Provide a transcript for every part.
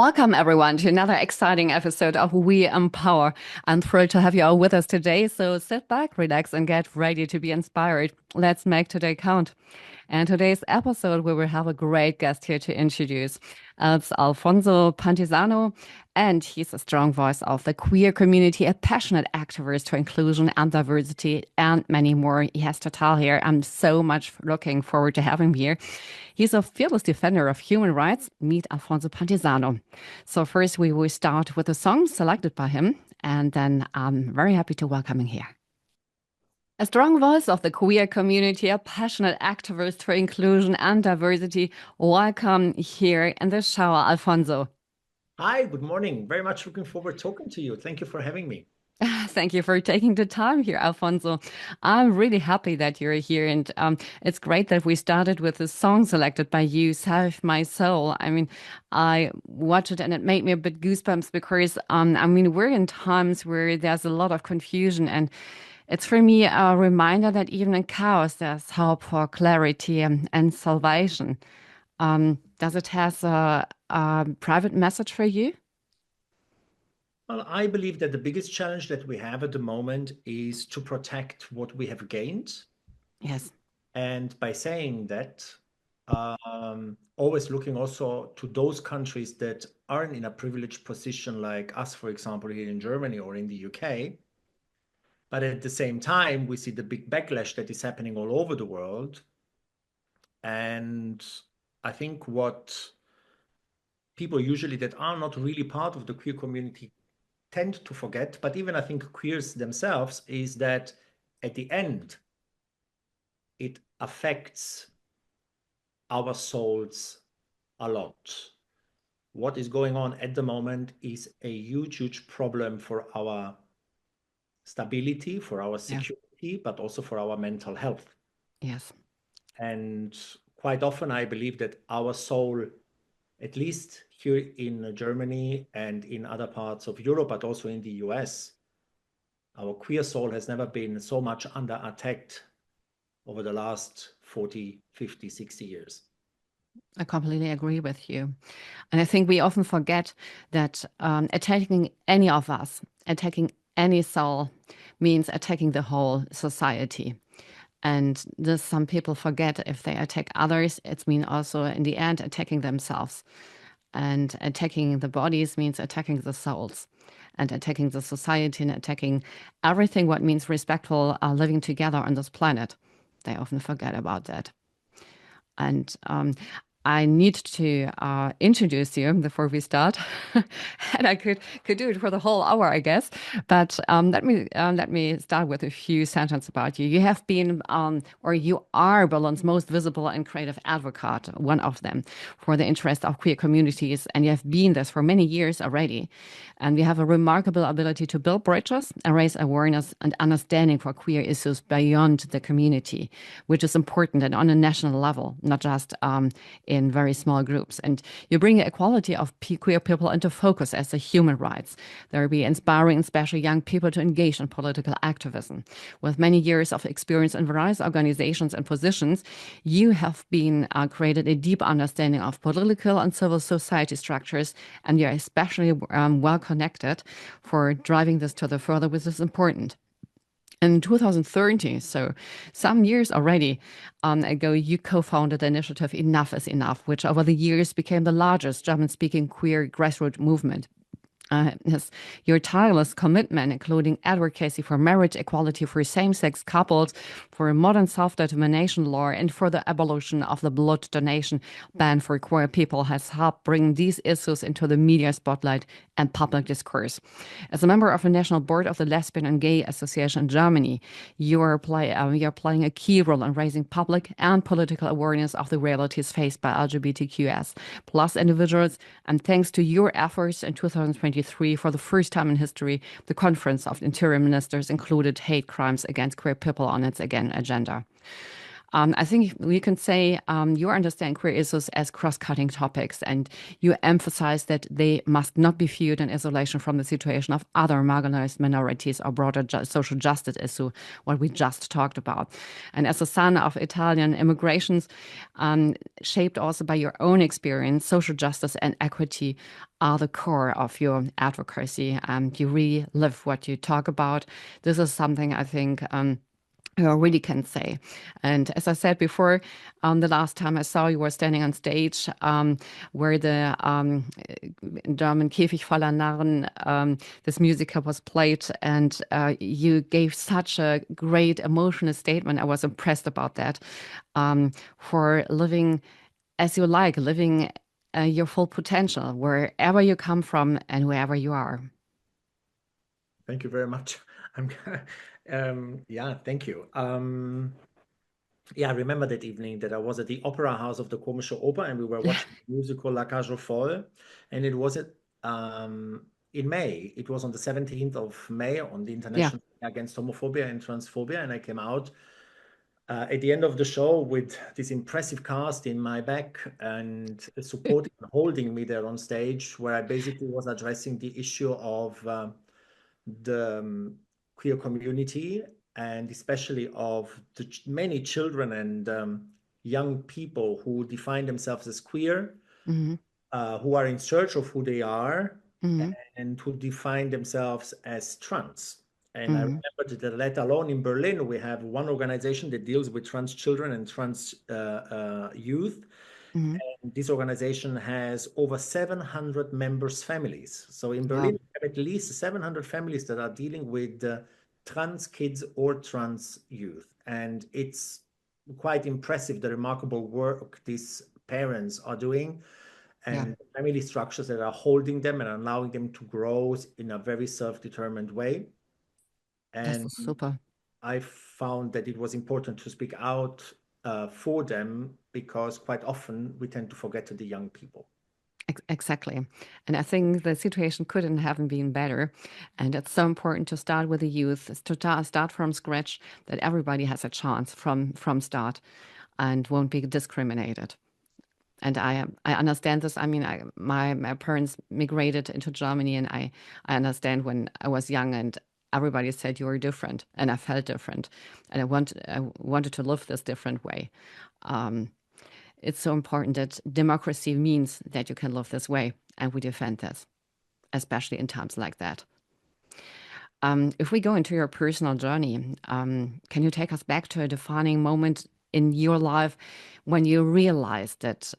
Welcome, everyone, to another exciting episode of We Empower. I'm thrilled to have you all with us today. So sit back, relax, and get ready to be inspired. Let's make today count. And today's episode, we will have a great guest here to introduce. It's Alfonso Pantisano, and he's a strong voice of the queer community, a passionate activist for inclusion and diversity, and many more he has to tell here. I'm so much looking forward to having him here. He's a fearless defender of human rights. Meet Alfonso Pantisano. So first, we will start with a song selected by him, and then I'm very happy to welcome him here. A strong voice of the queer community, a passionate activist for inclusion and diversity. Welcome here in the shower, Alfonso. Hi, good morning. Very much looking forward to talking to you. Thank you for having me. Thank you for taking the time here, Alfonso. I'm really happy that you're here, and it's great that we started with a song selected by you, Save My Soul. I mean, I watched it and it made me a bit goosebumps because, we're in times where there's a lot of confusion, and it's for me a reminder that even in chaos, there's hope for clarity and salvation. Does it have a private message for you? Well, I believe that the biggest challenge that we have at the moment is to protect what we have gained. Yes. And by saying that, always looking also to those countries that aren't in a privileged position like us, for example, here in Germany or in the UK. But at the same time, we see the big backlash that is happening all over the world. And I think what people usually that are not really part of the queer community tend to forget, but even I think queers themselves, is that at the end, it affects our souls a lot. What is going on at the moment is a huge, huge problem for our stability, for our security, but also for our mental health. Yes. And quite often, I believe that our soul, at least here in Germany and in other parts of Europe, but also in the US, our queer soul has never been so much under attack over the last 40, 50, 60 years. I completely agree with you. And I think we often forget that attacking any of us, attacking any soul, means attacking the whole society. And this, some people forget if they attack others, it means also in the end attacking themselves. And attacking the bodies means attacking the souls, and attacking the society and attacking everything what means respectful living together on this planet. They often forget about that. And I need to introduce you before we start, and I could do it for the whole hour, I guess. But let me start with a few sentences about you. You have been, or you are Berlin's most visible and creative advocate, one of them, for the interest of queer communities, and you have been this for many years already. And you have a remarkable ability to build bridges and raise awareness and understanding for queer issues beyond the community, which is important and on a national level, not just in very small groups. And you bring equality of queer people into focus as a human rights. There will be inspiring, especially young people, to engage in political activism. With many years of experience in various organizations and positions, you have been created a deep understanding of political and civil society structures, and you're especially well connected for driving this to the further, which is important. In 2013, so some years already ago, you co-founded the initiative Enough is Enough, which over the years became the largest German-speaking queer grassroots movement. Yes, your tireless commitment, including advocacy for marriage equality for same-sex couples, for a modern self-determination law, and for the abolition of the blood donation ban for queer people, has helped bring these issues into the media spotlight and public discourse. As a member of the National Board of the Lesbian and Gay Association in Germany, you're playing a key role in raising public and political awareness of the realities faced by LGBTQS plus individuals. And thanks to your efforts in 2023, for the first time in history, the Conference of Interior Ministers included hate crimes against queer people on its agenda. I think we can say you understand queer issues as cross-cutting topics, and you emphasize that they must not be viewed in isolation from the situation of other marginalized minorities or broader social justice issue, what we just talked about. And as a son of Italian immigrations, shaped also by your own experience, social justice and equity are the core of your advocacy. You really live what you talk about. This is something I think I really can say. And as I said before, the last time I saw you were standing on stage where the German Käfig voller Narren, this musical was played, and you gave such a great emotional statement. I was impressed about that, for living as you like, living your full potential, wherever you come from and wherever you are. Thank you very much. I'm, yeah, thank you. Yeah, I remember that evening that I was at the Opera House of the Komische Oper and we were watching the musical La Cage aux Folles, and it was in May. It was on the 17th of May on the Yeah. International Day Against Homophobia and Transphobia, and I came out at the end of the show with this impressive cast in my back and supporting and holding me there on stage, where I basically was addressing the issue of the queer community, and especially of the many children and young people who define themselves as queer, Mm-hmm. who are in search of who they are, Mm-hmm. and who define themselves as trans. And I Mm-hmm. remember that, let alone in Berlin, we have one organization that deals with trans children and trans youth. Mm-hmm. And this organization has over 700 members' families. So in Berlin, Wow. we have at least 700 families that are dealing with trans kids or trans youth. And it's quite impressive, the remarkable work these parents are doing, Yeah. and family structures that are holding them and allowing them to grow in a very self-determined way. This And is super. I found that it was important to speak out for them, because quite often we tend to forget the young people. Exactly. And I think the situation couldn't have been better. And it's so important to start with the youth, to start from scratch, that everybody has a chance from start and won't be discriminated. And I understand this. I mean, my parents migrated into Germany, and I understand when I was young and everybody said you were different, and I felt different, and I wanted to live this different way. Um, it's so important that democracy means that you can live this way, and we defend this, especially in times like that. If we go into your personal journey, can you take us back to a defining moment in your life when you realized that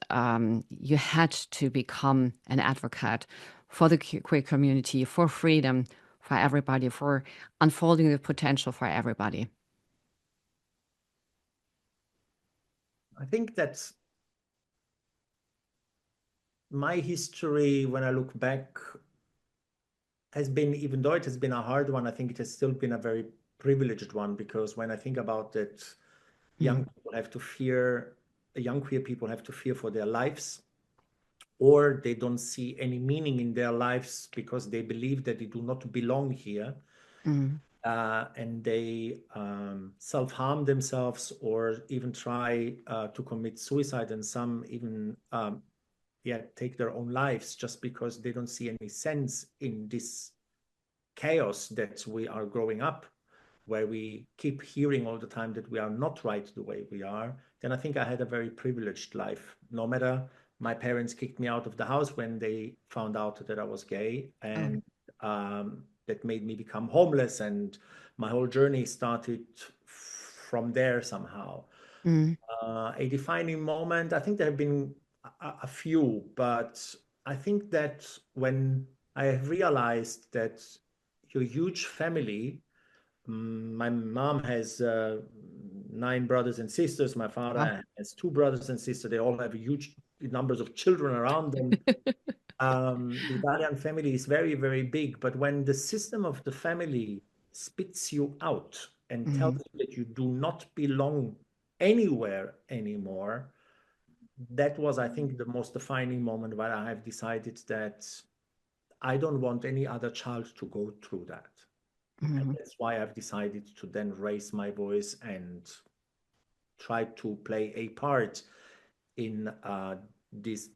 you had to become an advocate for the queer community, for freedom for everybody, for unfolding the potential for everybody? I think that my history, when I look back, has been, even though it has been a hard one, I think it has still been a very privileged one, because when I think about it, young Mm, people have to fear, young queer people have to fear for their lives, or they don't see any meaning in their lives because they believe that they do not belong here. mm, And they self-harm themselves, or even try to commit suicide, and some even yeah, take their own lives, just because they don't see any sense in this chaos that we are growing up, where we keep hearing all the time that we are not right the way we are. Then I think I had a very privileged life. No matter, my parents kicked me out of the house when they found out that I was gay, oh, and that made me become homeless, and my whole journey started from there somehow. mm, A defining moment, I think there have been a few, but I think that when I have realized that your huge family, my mom has 9 brothers and sisters. My wow. father has 2 brothers and sisters. They all have huge numbers of children around them. The Italian family is very, very big. But when the system of the family spits you out and tells Mm, you that you do not belong anywhere anymore, that was, I think, the most defining moment where I have decided that I don't want any other child to go through that. And mm, that's why I've decided to then raise my voice and tried to play a part in this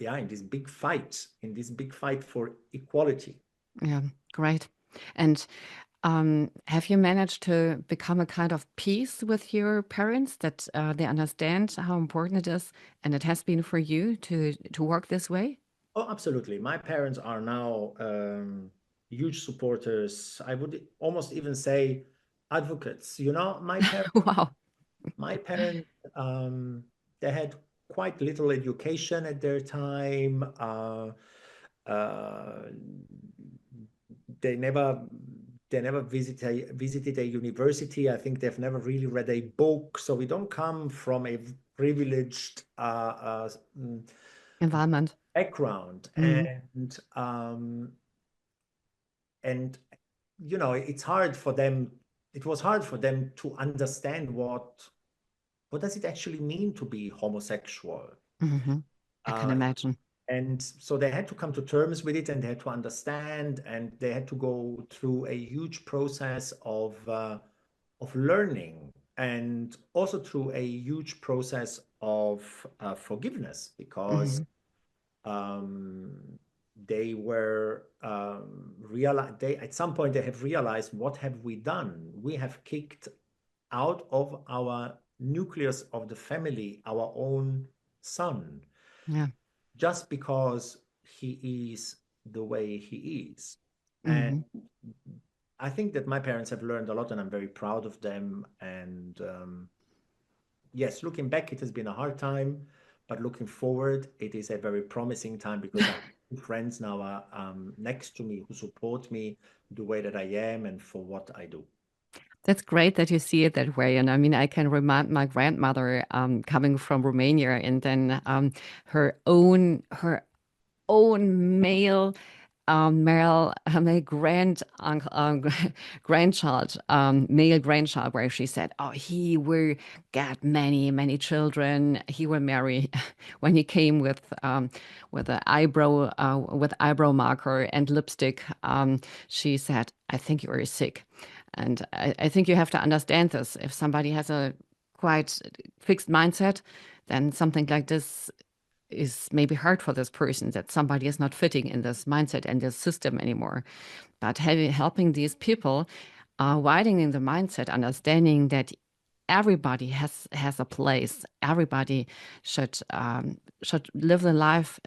in this big fight for equality. Yeah, great. And have you managed to become a kind of peace with your parents, that they understand how important it is and it has been for you to work this way? Oh, absolutely. My parents are now huge supporters. I would almost even say advocates. You know, Wow. my parents, they had quite little education at their time. Uh, they never visited a university. I think they've never really read a book. So we don't come from a privileged Environment. background. Mm, And you know, it was hard for them to understand what does it actually mean to be homosexual. hmm I can uh, imagine. and so they had to come to terms with it, and they had to understand, and they had to go through a huge process of learning, and also through a huge process of forgiveness, because Hmm um, they were they at some point they have realized, what have we done? We have kicked out of our nucleus of the family our own son, Yeah. just because he is the way he is. And hmm I think that my parents have learned a lot, and I'm very proud of them. And yes, looking back, it has been a hard time, but looking forward, it is a very promising time, because I have two friends now next to me who support me the way that I am and for what I do. That's great that you see it that way. And I mean, I can remind my grandmother coming from Romania, and then her own male grandchild, male grandchild, where she said, "Oh, he will get many children. He will marry." When he came with an eyebrow marker and lipstick, she said, "I think you are sick." And I think you have to understand this. If somebody has a quite fixed mindset, then something like this is maybe hard for this person, that somebody is not fitting in this mindset and this system anymore. But helping these people, widening the mindset, understanding that everybody has a place, everybody should live the life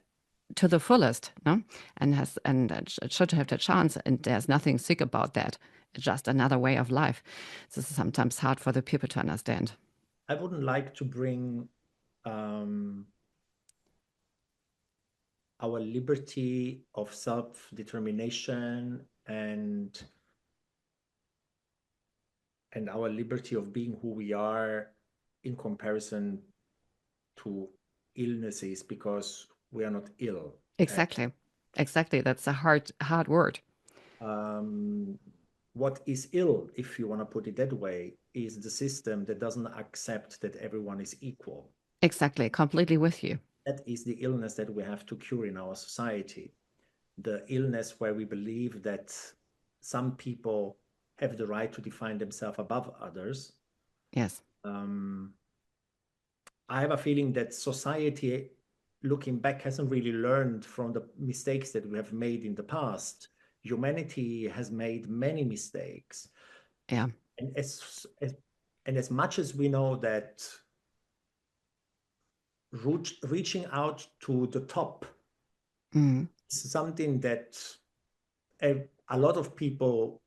to the fullest, no? And should have the chance, and there's nothing sick about that. It's just another way of life. This is sometimes hard for the people to understand. I wouldn't like to bring um, our liberty of self-determination and our liberty of being who we are in comparison to illnesses, because we are not ill. And Exactly. Exactly. That's a hard word. um, what is ill, if you want to put it that way, is the system that doesn't accept that everyone is equal. Exactly. Completely with you. That is the illness that we have to cure in our society. The illness where we believe that some people have the right to define themselves above others. Yes. Um, I have a feeling that society, looking back, hasn't really learned from the mistakes that we have made in the past. Humanity has made many mistakes. Yeah. And as much as we know that reaching out to the top Mm. is something that a lot of people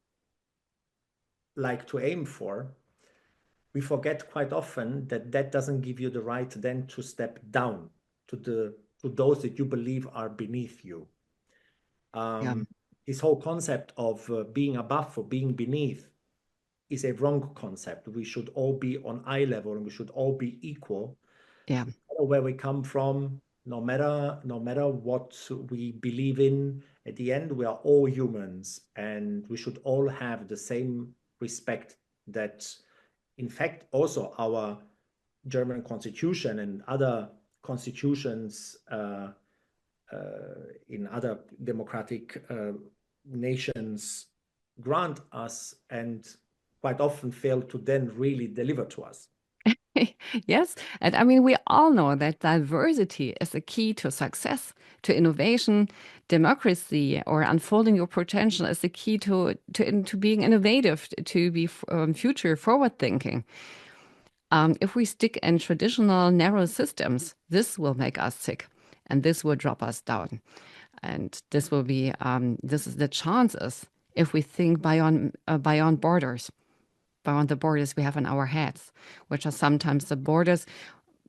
like to aim for, we forget quite often that that doesn't give you the right then to step down to those that you believe are beneath you. Yeah. This whole concept of being above or being beneath is a wrong concept. We should all be on eye level, and we should all be equal, Yeah. no matter where we come from, no matter what we believe in. At the end, we are all humans, and we should all have the same respect that, in fact, also our German constitution and other constitutions in other democratic nations grant us, and quite often fail to then really deliver to us. Yes, and I mean, we all know that diversity is the key to success, to innovation. Democracy or unfolding your potential is the key to being innovative, to be future forward thinking. If we stick in traditional narrow systems, this will make us sick, and this will drop us down. And this will be this is the chances if we think beyond borders, beyond the borders we have in our heads, which are sometimes the borders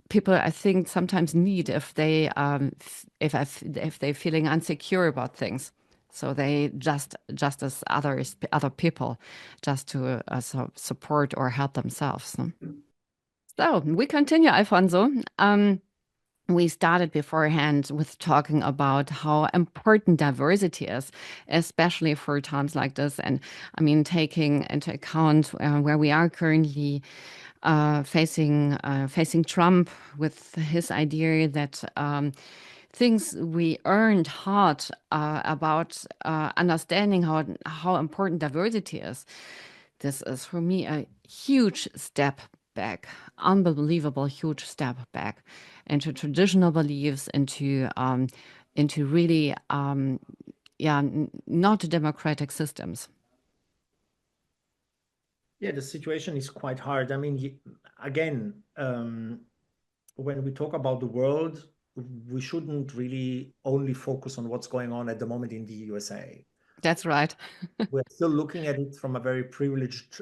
people I think sometimes need if if they're feeling insecure about things. So they just as other people, just to support or help themselves. No? So we continue, Alfonso. We started beforehand with talking about how important diversity is, especially for times like this. And I mean, taking into account where we are currently facing Trump with his idea that things we earned hard about understanding how important diversity is. This is for me a huge step back, unbelievable huge step back into traditional beliefs, into really yeah not democratic systems. Yeah, the situation is quite hard. I mean, again, when we talk about the world, we shouldn't really only focus on what's going on at the moment in the USA. That's right. We're still looking at it from a very privileged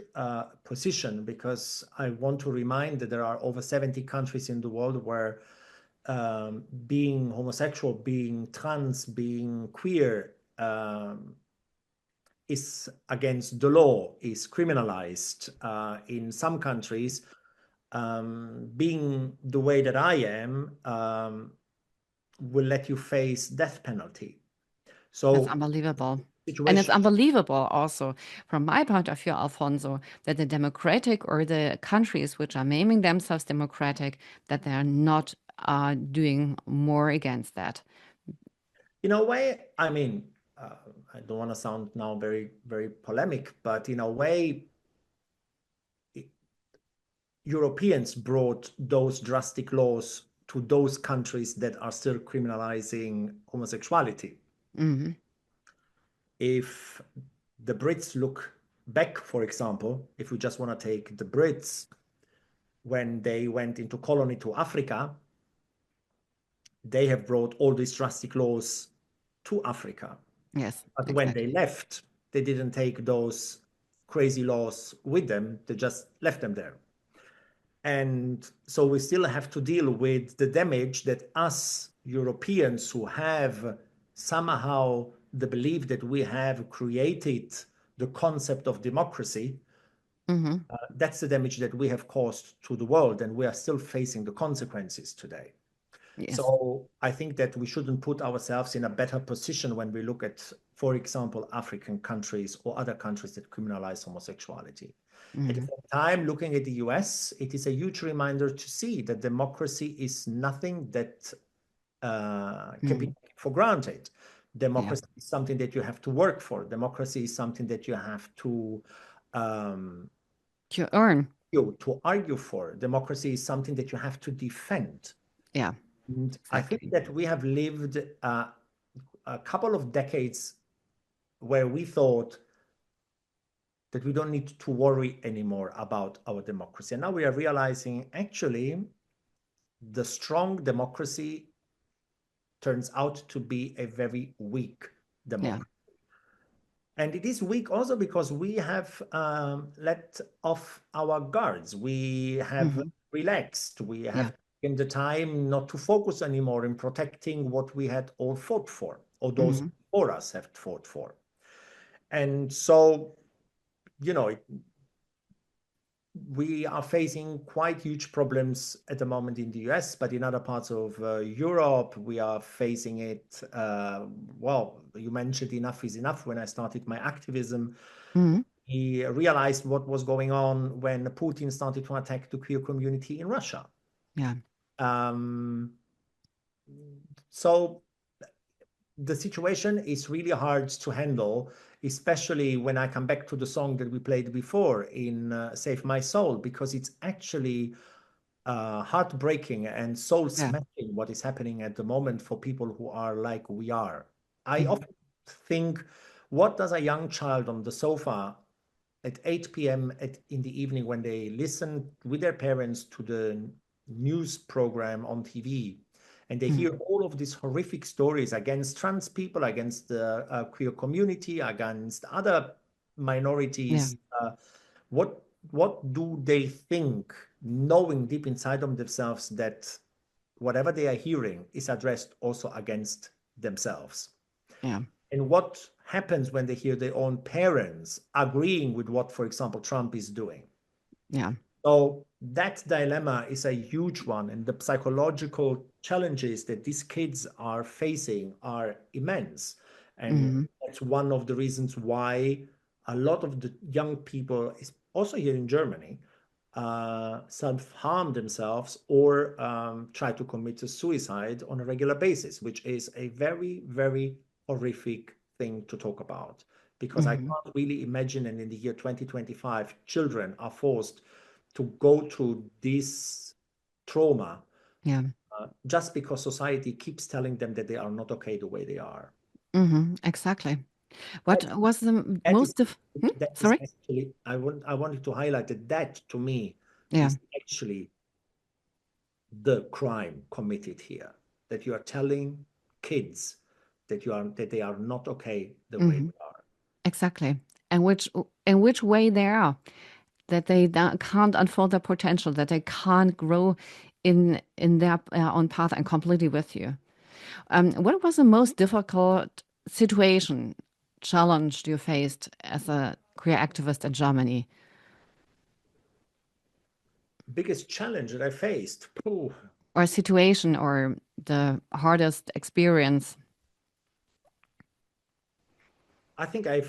position, because I want to remind that there are over 70 countries in the world where being homosexual, being trans, being queer is against the law, is criminalized. In some countries, being the way that I am will let you face death penalty. That's So unbelievable. And it's situation, unbelievable also, from my point of view, Alfonso, that the democratic or the countries which are naming themselves democratic, that they are not doing more against that. in a way, I mean, I don't want to sound now very, very polemic, but in a way, Europeans brought those drastic laws to those countries that are still criminalizing homosexuality. Hmm. If the Brits look back, for example, if we just want to take the Brits, when they went into colony to Africa, they have brought all these drastic laws to Africa. Yes, But when they exactly. left, they didn't take those crazy laws with them, they just left them there. And so we still have to deal with the damage that us Europeans, who have somehow the belief that we have created the concept of democracy, Hmm. that's the damage that we have caused to the world, and we are still facing the consequences today. Yes. So I think that we shouldn't put ourselves in a better position when we look at, for example, African countries or other countries that criminalize homosexuality. At the Hmm. same time, looking at the US, it is a huge reminder to see that democracy is nothing that can be Hmm. taken for granted. Yeah. Democracy is something that you have to work for. Democracy is something that you have um, To earn. to argue for. Democracy is something that you have to defend. Yeah, And I think exactly. that we have lived a couple of decades where we thought that we don't need to worry anymore about our democracy. And now we are realizing actually the strong democracy turns out to be a very weak Yeah. democracy. And it is weak also because we have let off our guards. We have Hmm. relaxed. We Yeah. have taken the time not to focus anymore in protecting what we had all fought for, or those Hmm. before us have fought for. And so, you know, we are facing quite huge problems at the moment in the US, but in other parts of Europe, we are facing it. Well, you mentioned enough is enough. When I started my activism, Hmm. he realized what was going on when Putin started to attack the queer community in Russia. Yeah. Um, so the situation is really hard to handle, especially when I come back to the song that we played before in Save My Soul, because it's actually heartbreaking and soul smashing what is happening at the moment for people who are like we are. I often think, what does a young child on the sofa at 8 p.m. in the evening, when they listen with their parents to the news program on TV, and they hear all of these horrific stories against trans people, against the queer community, against other minorities, what do they think, knowing deep inside of themselves that whatever they are hearing is addressed also against themselves? Yeah. And what happens when they hear their own parents agreeing with what, for example, Trump is doing? Yeah. So that dilemma is a huge one, and the psychological challenges that these kids are facing are immense. And that's one of the reasons why a lot of the young people, also here in Germany, self-harm themselves or try to commit a suicide on a regular basis, which is a very, very horrific thing to talk about. Because I can't really imagine, and in the year 2025, children are forced to go through this trauma just because society keeps telling them that they are not okay the way they are. Exactly. What was the That is, most sorry? actually, I wanted to highlight that to me Yeah. is actually the crime committed here. That you are telling kids that they are not okay the way they are. Exactly. And in which way they are, that they can't unfold their potential, that they can't grow in their own path. And completely with you. What was the most difficult situation, challenge you faced as a queer activist in Germany? Biggest challenge that I faced. Or situation, or the hardest experience? I think I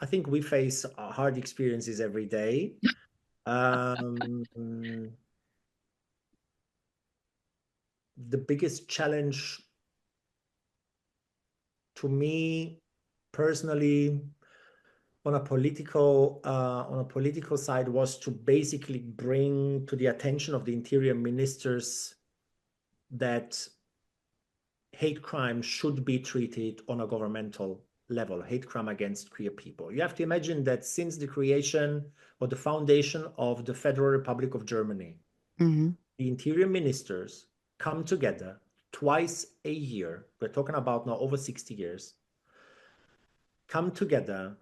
think we face hard experiences every day. The biggest challenge to me personally on a political side was to basically bring to the attention of the interior ministers that hate crime should be treated on a governmental level, hate crime against queer people. You have to imagine that since the creation or the foundation of the Federal Republic of Germany, the interior ministers come together twice a year. We're talking about now over 60 years, come together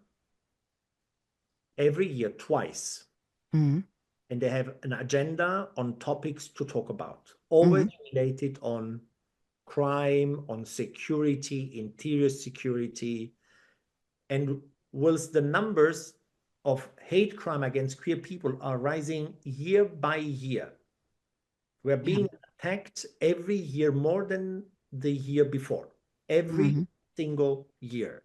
every year twice. And they have an agenda on topics to talk about, always related on crime, on security, interior security. And whilst the numbers of hate crime against queer people are rising year by year, we're being attacked every year more than the year before, every single year.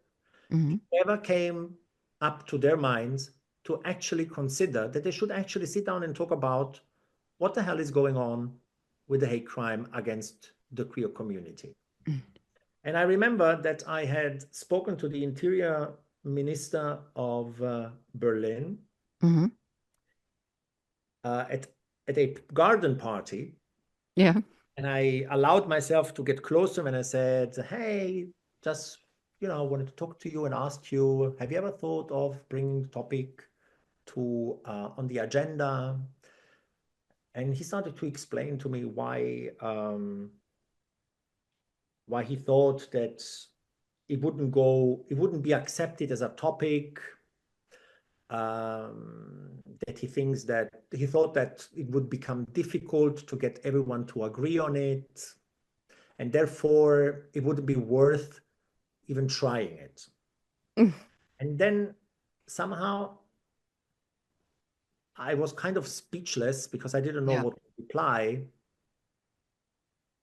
It never came up to their minds to actually consider that they should actually sit down and talk about what the hell is going on with the hate crime against the queer community. And I remember that I had spoken to the interior minister of Berlin at a garden party. Yeah. And I allowed myself to get close to him and I said, hey, just, I wanted to talk to you and ask you, have you ever thought of bringing the topic to on the agenda? And he started to explain to me why he thought that it wouldn't be accepted as a topic, that he thought that it would become difficult to get everyone to agree on it, and therefore it wouldn't be worth even trying it. And then somehow I was kind of speechless because I didn't know what to reply.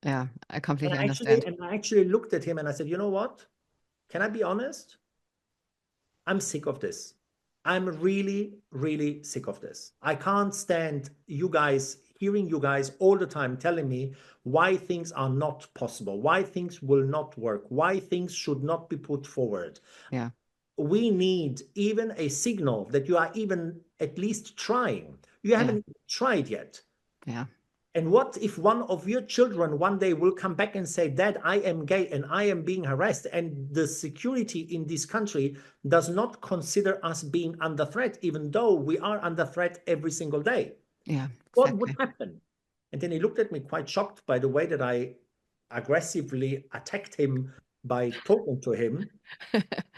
Yeah, I completely understand. And I actually looked at him and I said, you know what? Can I be honest? I'm sick of this. I'm really, really sick of this. I can't stand hearing you guys all the time telling me why things are not possible, why things will not work, why things should not be put forward. Yeah. We need even a signal that you are even at least trying You haven't tried yet. Yeah. And what if one of your children one day will come back and say, Dad, I am gay and I am being harassed, and the security in this country does not consider us being under threat, even though we are under threat every single day? Yeah, What would exactly. happen? And then he looked at me quite shocked by the way that I aggressively attacked him by talking to him.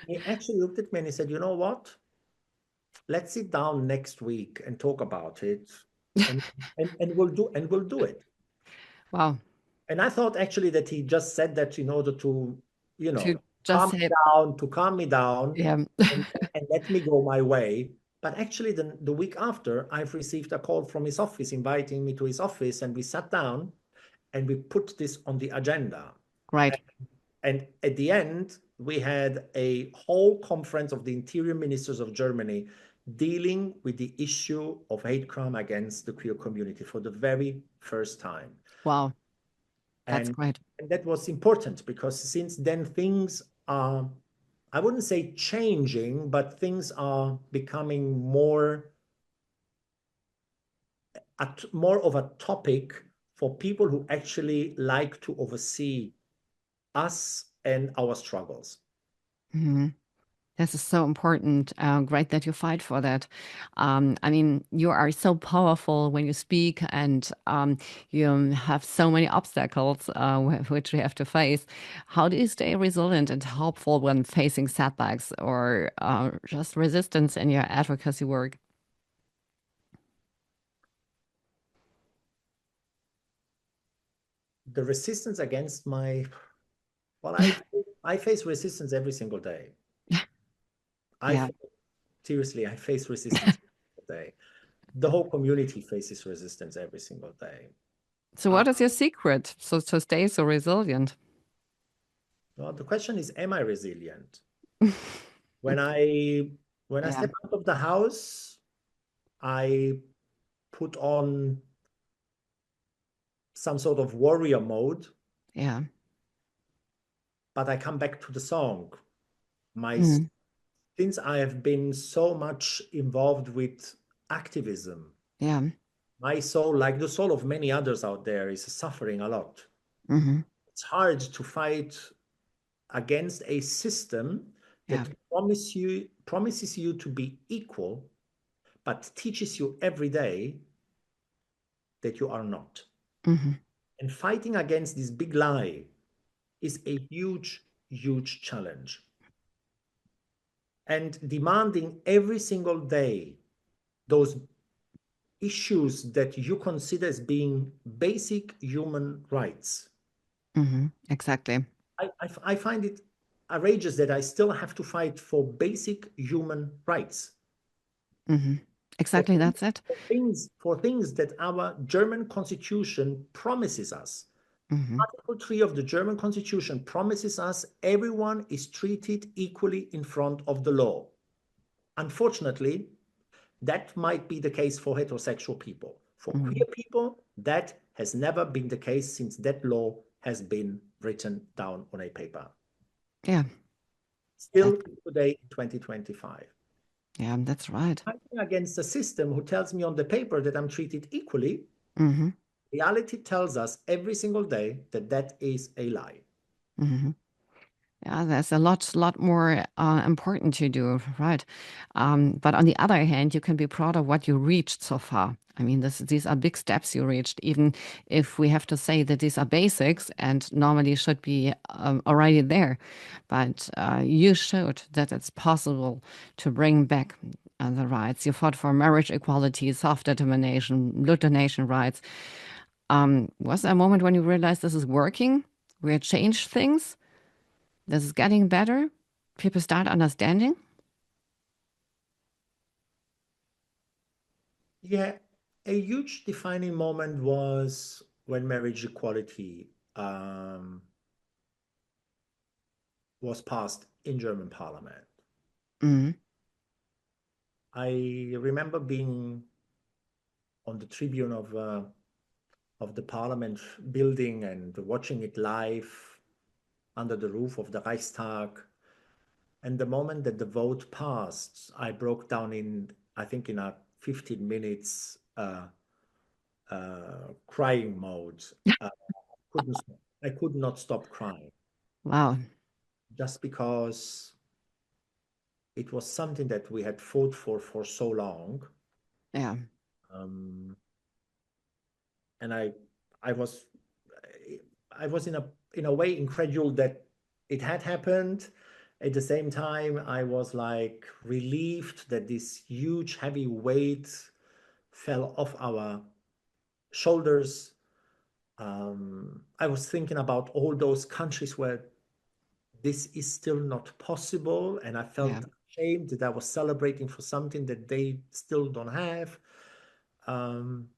He actually looked at me and he said, you know what? Let's sit down next week and talk about it. And we'll do it. Wow. And I thought actually that he just said that in order to, To just say, calm me down yeah. and let me go my way. But actually, the week after, I've received a call from his office inviting me to his office, and we sat down and we put this on the agenda. Right. And at the end, we had a whole conference of the interior ministers of Germany dealing with the issue of hate crime against the queer community for the very first time. Wow. That's And, great. and that was important because since then things are, I wouldn't say changing, but things are becoming more of a topic for people who actually like to oversee us and our struggles. Mm-hmm. This is so important. Great that you fight for that. I mean, you are so powerful when you speak, and you have so many obstacles which you have to face. How do you stay resilient and hopeful when facing setbacks or just resistance in your advocacy work? The resistance against well, I face resistance every single day. Yeah. Seriously, I face resistance every day. The whole community faces resistance every single day. So, what is your secret so to stay so resilient? Well, the question is, am I resilient? When I Yeah. step out of the house, I put on some sort of warrior mode, Yeah. but I come back to the song. Mm. Since I have been so much involved with activism, Yeah. my soul, like the soul of many others out there, is suffering a lot. Hmm. It's hard to fight against a system Yeah. that promises you to be equal, but teaches you every day that you are not. Hmm. And fighting against this big lie is a huge, huge challenge. And demanding every single day those issues that you consider as being basic human rights. Hmm. Exactly. I find it outrageous that I still have to fight for basic human rights. Hmm. For Exactly. That's it. for things that our German constitution promises us. Hmm. Article 3 of the German constitution promises us everyone is treated equally in front of the law. Unfortunately, that might be the case for heterosexual people. For Hmm. queer people, that has never been the case since that law has been written down on a paper. Yeah. Still That, today in 2025. yeah, that's right. Fighting against a system who tells me on the paper that I'm treated equally, Hmm. reality tells us every single day that that is a lie. Hmm. Yeah, there's a lot more important to do, right? But on the other hand, you can be proud of what you reached so far. I mean, these are big steps you reached, even if we have to say that these are basics and normally should be already there. But you showed that it's possible to bring back the rights. You fought for marriage equality, self-determination, euthanasia rights. Was there a moment when you realized this is working? We changed things? This is getting better. People start understanding. Yeah, a huge defining moment was when marriage equality was passed in German parliament. Mm, I remember being on the tribune of the parliament building and watching it live under the roof of the Reichstag. And the moment that the vote passed, I broke down in, I think, in a 15 minutes uh, crying mode. Uh, I could not stop crying Wow. just because it was something that we had fought for so long. Yeah. Um, and I was I was in a way incredulous that it had happened. At the same time, I was like relieved that this huge heavy weight fell off our shoulders. I was thinking about all those countries where this is still not possible, and I Yeah. felt ashamed that I was celebrating for something that they still don't have. Um,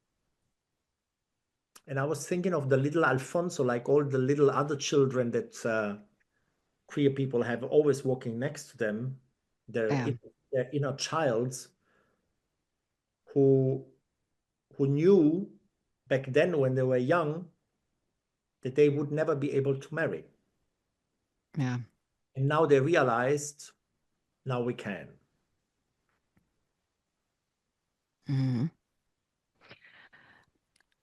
and I was thinking of the little Alfonso, like all the little other children that queer people have always walking next to them, their, Yeah. their inner childs who knew back then when they were young that they would never be able to marry. Yeah. And now they realized, now we can. Mhm.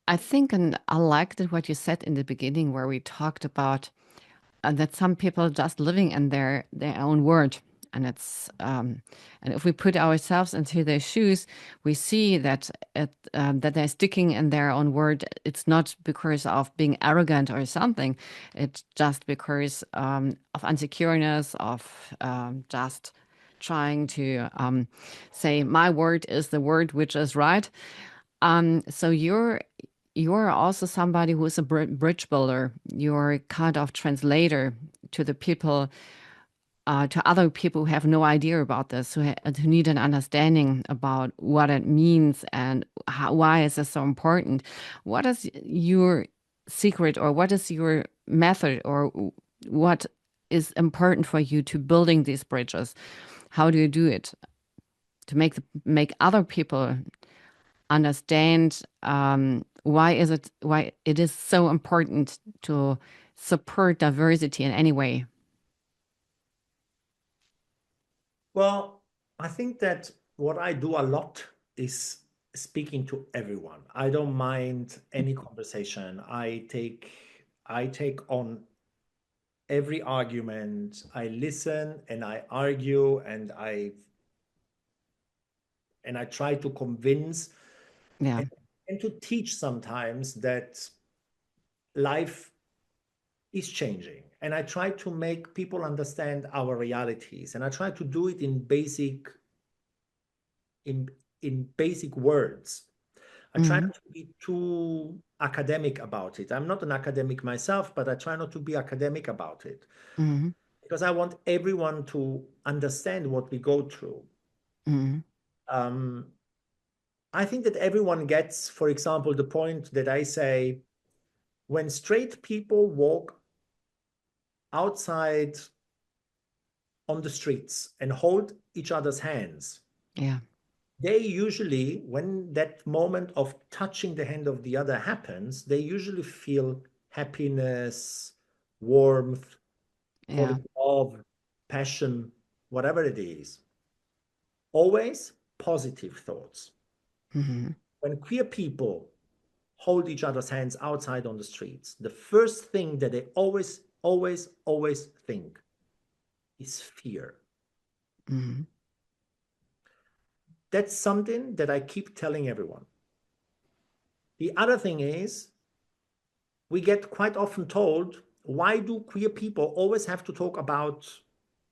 I think, and I liked it what you said in the beginning, where we talked about that some people just living in their own world, and it's and if we put ourselves into their shoes, we see that that they're sticking in their own word. It's not because of being arrogant or something. It's just because of insecureness, of just trying to say my word is the word which is right. So you're also somebody who is a bridge builder. You're kind of translator to the people, to other people who have no idea about this, who need an understanding about what it means and why is this so important. What is your secret, or what is your method, or what is important for you to building these bridges? How do you do it to make other people understand why it is so important to support diversity in any way? Well, I think that what I do a lot is speaking to everyone. I don't mind any conversation. I take on every argument. I listen and I argue and I try to convince Yeah. and, and to teach sometimes that life is changing. And I try to make people understand our realities. And I try to do it in in basic words. I try Hmm. not to be too academic about it. I'm not an academic myself, but I try not to be academic about it Hmm. because I want everyone to understand what we go through. Hmm. Um, I think that everyone gets, for example, the point that I say when straight people walk outside on the streets and hold each other's hands, Yeah. they usually, when that moment of touching the hand of the other happens, they usually feel happiness, warmth, call Yeah. it love, passion, whatever it is. Always positive thoughts. Hmm. When queer people hold each other's hands outside on the streets, the first thing that they always, always, always think is fear. Hmm. That's something that I keep telling everyone. The other thing is, we get quite often told, why do queer people always have to talk about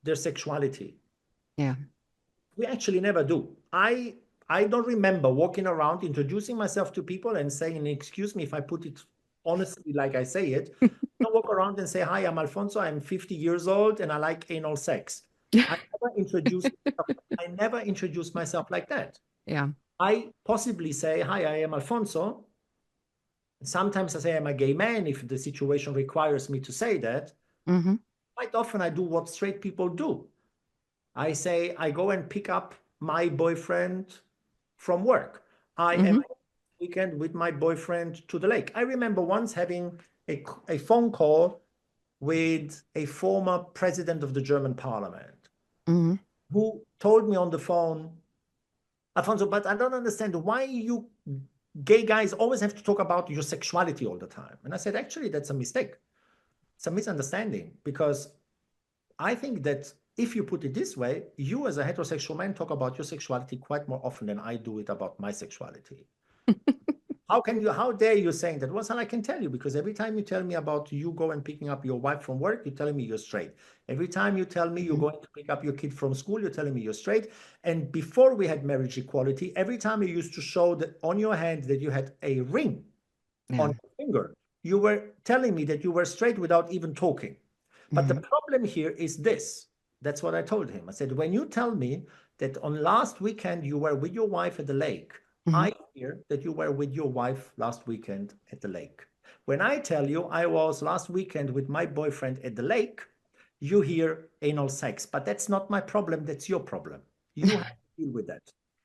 their sexuality? Yeah. We actually never do. I don't remember walking around introducing myself to people and saying, excuse me if I put it honestly like I say it. I walk around and say, hi, I'm Alfonso, I'm 50 years old and I like anal sex. I never introduce myself like that. Yeah. I possibly say, hi, I am Alfonso. Sometimes I say I'm a gay man if the situation requires me to say that. Hmm. Quite often I do what straight people do. I say I go and pick up my boyfriend from work. I am Hmm. weekend with my boyfriend to the lake. I remember once having a phone call with a former president of the German parliament Hmm. who told me on the phone, Alfonso, but I don't understand why you gay guys always have to talk about your sexuality all the time. And I said, actually, that's a mistake. It's a misunderstanding, because I think that if you put it this way, you as a heterosexual man talk about your sexuality quite more often than I do it about my sexuality. How dare you saying that? Well, son, I can tell you, because every time you tell me about you going picking up your wife from work, you're telling me you're straight. Every time you tell me you're going to pick up your kid from school, you're telling me you're straight. And before we had marriage equality, every time you used to show that on your hand that you had a ring on your finger, you were telling me that you were straight without even talking. But the problem here is this. That's what I told him. I said, when you tell me that on last weekend you were with your wife at the lake, I hear that you were with your wife last weekend at the lake. When I tell you I was last weekend with my boyfriend at the lake, you hear anal sex. But that's not my problem. That's your problem. You have to deal with that.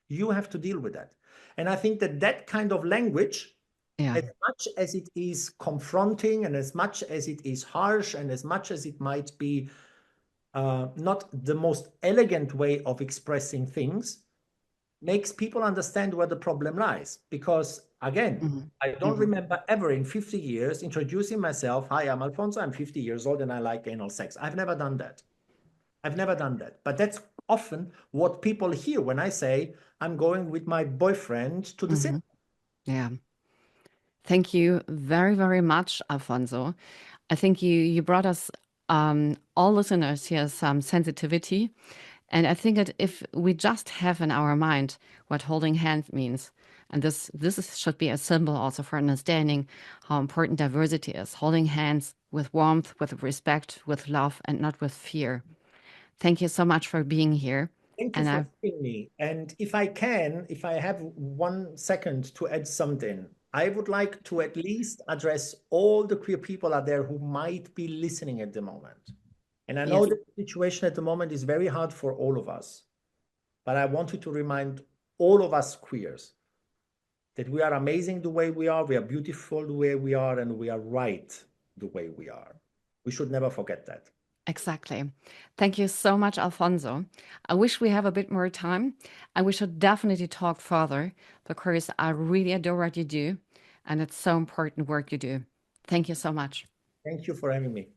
You have to deal with that. And I think that that kind of language, as much as it is confronting and as much as it is harsh and as much as it might be not the most elegant way of expressing things, makes people understand where the problem lies. Because again, I don't remember ever in 50 years introducing myself, hi, I'm Alfonso, I'm 50 years old and I like anal sex. I've never done that. I've never done that. But that's often what people hear when I say I'm going with my boyfriend to the cinema. Yeah. Thank you very, very much, Alfonso. I think you brought us, all listeners here, some sensitivity. And I think that if we just have in our mind what holding hands means, and should be a symbol also for understanding how important diversity is, holding hands with warmth, with respect, with love, and not with fear. Thank you so much for being here. Thank you And for I, having me. And if I have 1 second to add something, I would like to at least address all the queer people out there who might be listening at the moment. And I know yes, that the situation at the moment is very hard for all of us, but I wanted to remind all of us queers that we are amazing the way we are beautiful the way we are, and we are right the way we are. We should never forget that. exactly. Thank you so much, Alfonso. I wish we have a bit more time, and we should definitely talk further because I really adore what you do, and it's so important work you do. Thank you so much. Thank you for having me.